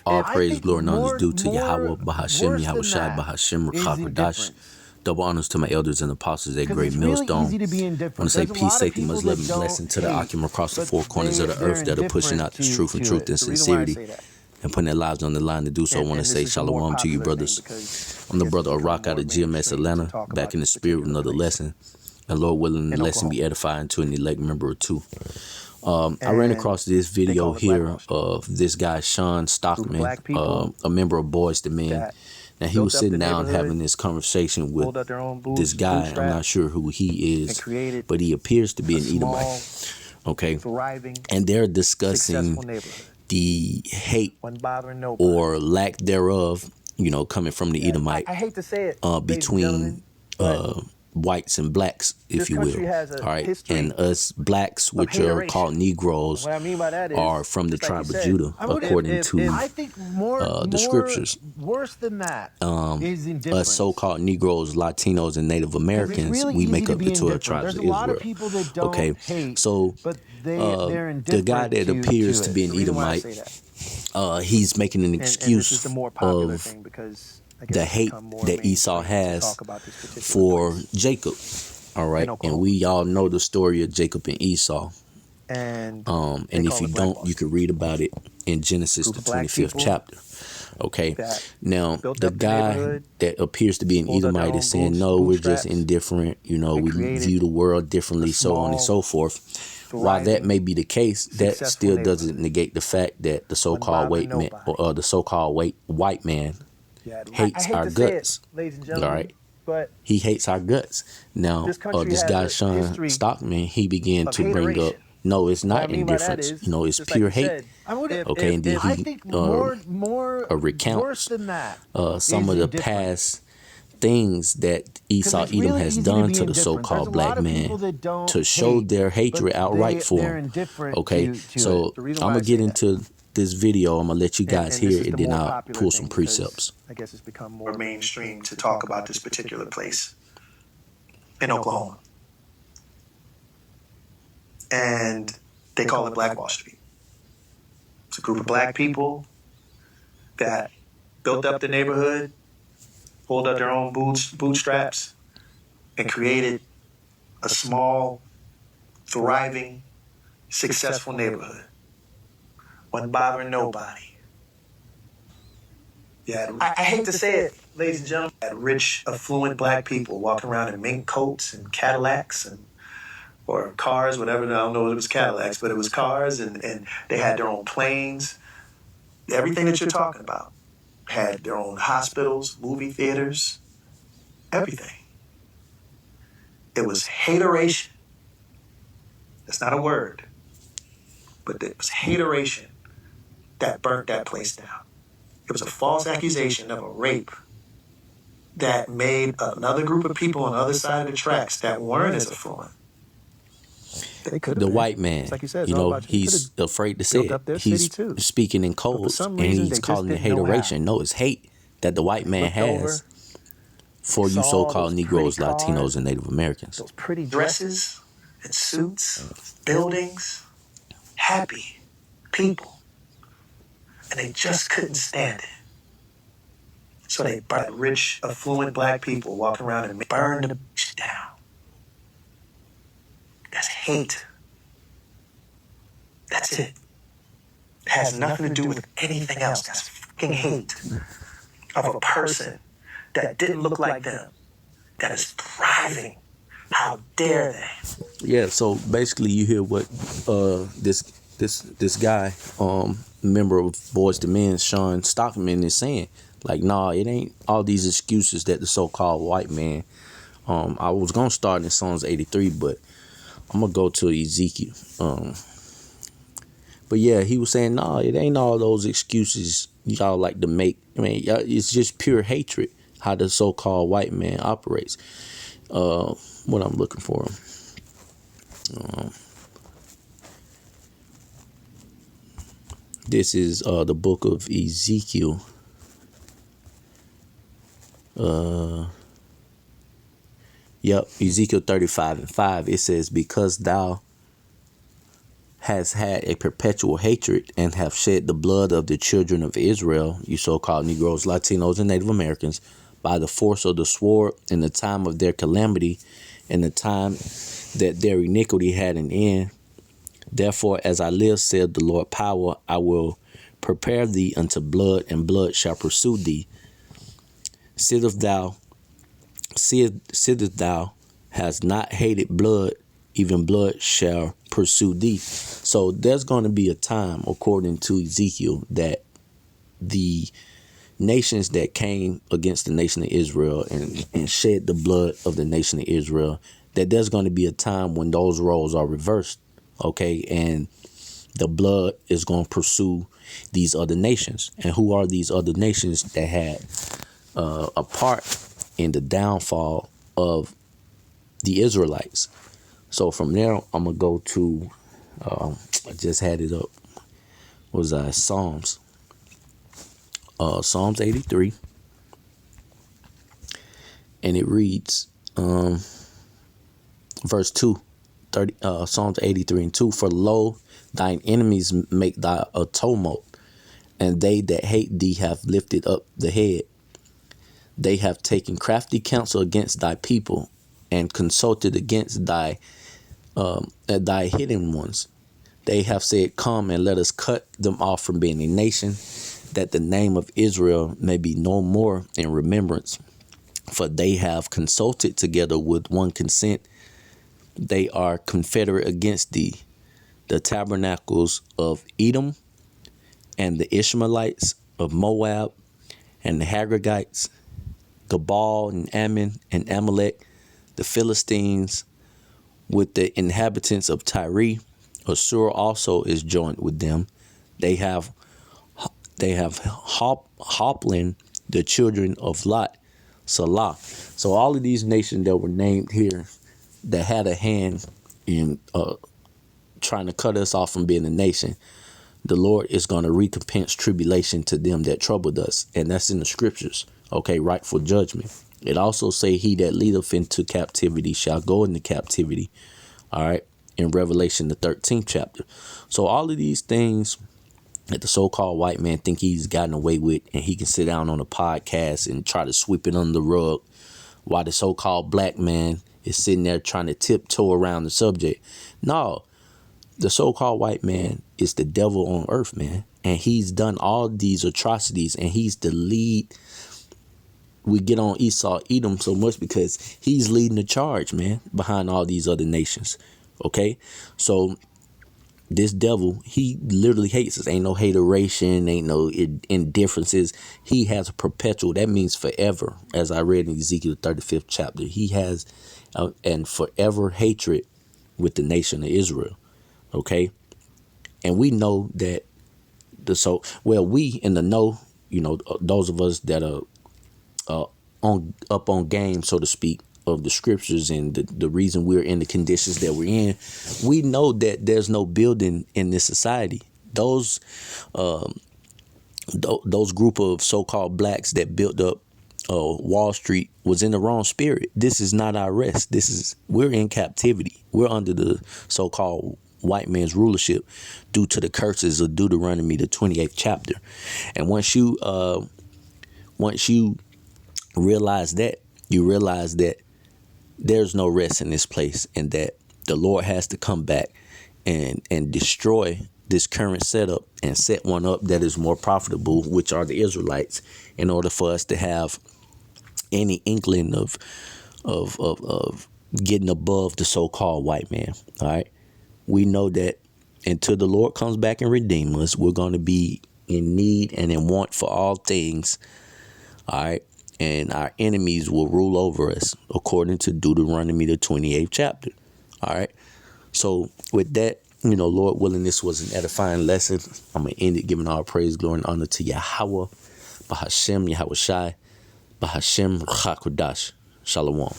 All praise, glory, and honor is due to Yahweh, Bahashem, Yahweh Shai, Bahashem, Rakakwadash. Double honors to my elders and apostles at Great Millstone. I want to say peace, safety, much love, and blessing to the Akim across the four corners of the earth that are pushing out this truth and sincerity and putting their lives on the line to do so. I want to say shalom to you, brothers. I'm the brother of Rock out of GMS Atlanta, back in the spirit with another lesson. And Lord willing, the lesson be edifying to an elect member or two. I ran across this video here of this guy, Sean Stockman, a member of Boys to Men. Now, he was sitting down having this conversation with this guy. I'm not sure who he is, but he appears to be an Edomite. Okay. And they're discussing the hate or lack thereof, you know, coming from the Edomite between whites and blacks, if you will. All right. And us blacks, which are called Negroes, are from the tribe of Judah, according to the scriptures. Worse than that is indifference. Us so-called Negroes, Latinos, and Native Americans, we make up the 12 tribes of Israel. Okay. So the guy that appears to be an Edomite, he's making an excuse of the hate that Esau has for Jacob. All right. And we all know the story of Jacob and Esau. And if you don't, you can read about it in Genesis, the 25th chapter. Okay. Now, the guy that appears to be an Edomite is saying, no, we're just indifferent. You know, we view the world differently, so on and so forth. While that may be the case, that still doesn't negate the fact that the so-called white man, or the so-called white man, hates our guts. All right. But he hates our guts. Now, this guy, Sean Stockman, he began to bring up, no, it's not indifference. You know, it's pure hate. Okay, and then he recounts some of the past things that Esau Edom has done to the so-called black man to show their hatred outright for him. Okay, so I'm going to get into this video. I'm gonna let you guys hear it, and then I'll pull some precepts. I guess it's become more mainstream to talk about this particular place in Oklahoma, and they call it Black Wall Street. It's a group of black people that built up the neighborhood, pulled up their own bootstraps, and created a small, thriving, successful neighborhood. Wasn't bothering nobody. Yeah, I hate to say it, ladies and gentlemen, had rich, affluent black people walking around in mink coats and Cadillacs or cars, whatever. I don't know if it was Cadillacs, but it was cars, and they had their own planes. Everything that you're talking about. Had their own hospitals, movie theaters, everything. It was hateration. That's not a word, but it was hateration that burnt that place down. It was a false accusation of a rape that made another group of people on the other side of the tracks that weren't as affluent. The white man, like you said, you know, he's afraid to say it. He's speaking in codes, and he's calling it hateration. No, it's hate that the white man has for you so-called Negroes, Latinos, and Native Americans. Those pretty dresses and suits, buildings, happy people. And they just couldn't stand it. So they burned rich, affluent black people walking around and burned the bitch down. That's hate. That's it. It has nothing to do with anything else. That's fucking hate of a person that didn't look like them, that is thriving. How dare they? Yeah, so basically you hear what this guy, member of Boys to Men, Sean Stockman, is saying. Like, nah, it ain't all these excuses that the so-called white man. I was gonna start in Psalms 83, but I'm gonna go to Ezekiel. But yeah, he was saying, nah, it ain't all those excuses y'all like to make. I mean, it's just pure hatred how the so-called white man operates. What I'm looking for. This is the book of Ezekiel. Ezekiel 35:5. It says, because thou has had a perpetual hatred and have shed the blood of the children of Israel, you so-called Negroes, Latinos, and Native Americans, by the force of the sword in the time of their calamity, in the time that their iniquity had an end. Therefore, as I live, said the Lord power, I will prepare thee unto blood, and blood shall pursue thee. Seest thou hast not hated blood, even blood shall pursue thee. So there's going to be a time, according to Ezekiel, that the nations that came against the nation of Israel and shed the blood of the nation of Israel, that there's going to be a time when those roles are reversed, okay? And the blood is going to pursue these other nations. And who are these other nations that had a part in the downfall of the Israelites? So from there, I'm going to go to, I just had it up, Psalms. Psalms 83. And it reads, verse 2, Psalms 83 and 2, for lo, thine enemies make thy a tumult, and they that hate thee have lifted up the head. They have taken crafty counsel against thy people, and consulted against thy hidden ones. They have said, come and let us cut them off from being a nation, that the name of Israel may be no more in remembrance. For they have consulted together with one consent. They are confederate against thee, the tabernacles of Edom, and the Ishmaelites of Moab, and the Hagrites, Gabal and Ammon and Amalek, the Philistines, with the inhabitants of Tyre. Assur also is joined with them. They have Hoplin, the children of Lot, Salah. So all of these nations that were named here that had a hand in trying to cut us off from being a nation, the Lord is going to recompense tribulation to them that troubled us. And that's in the scriptures. Okay, rightful judgment. It also say, he that leadeth into captivity shall go into captivity. All right, in Revelation, the 13th chapter. So all of these things that the so-called white man think he's gotten away with, and he can sit down on a podcast and try to sweep it under the rug, while the so-called black man is sitting there trying to tiptoe around the subject. No, the so-called white man is the devil on earth, man. And he's done all these atrocities, and he's the lead. We get on Esau, Edom so much because he's leading the charge, man, behind all these other nations. Okay, so this devil, he literally hates us. Ain't no hateration, ain't no indifferences. He has a perpetual, that means forever. As I read in Ezekiel 35th chapter, he has and forever hatred with the nation of Israel. Okay, and we know that we in the know, you know, those of us that are on game, so to speak, of the scriptures and the reason we're in the conditions that we're in, we know that there's no building in this society. Those group of so-called blacks that built up Wall Street was in the wrong spirit. This is not our rest. We're in captivity. We're under the so-called white man's rulership due to the curses of Deuteronomy, the 28th chapter. And once you realize that, you realize that there's no rest in this place, and that the Lord has to come back and destroy this current setup and set one up that is more profitable, which are the Israelites, in order for us to have any inkling of getting above the so-called white man. All right. We know that until the Lord comes back and redeem us, we're going to be in need and in want for all things. All right. And our enemies will rule over us, according to Deuteronomy, the 28th chapter. All right. So with that, you know, Lord willing, this was an edifying lesson. I'm going to end it giving all praise, glory, and honor to Yahweh, Bahashem, Yahweh Shai, Bahashem, Chakodash. Shalom.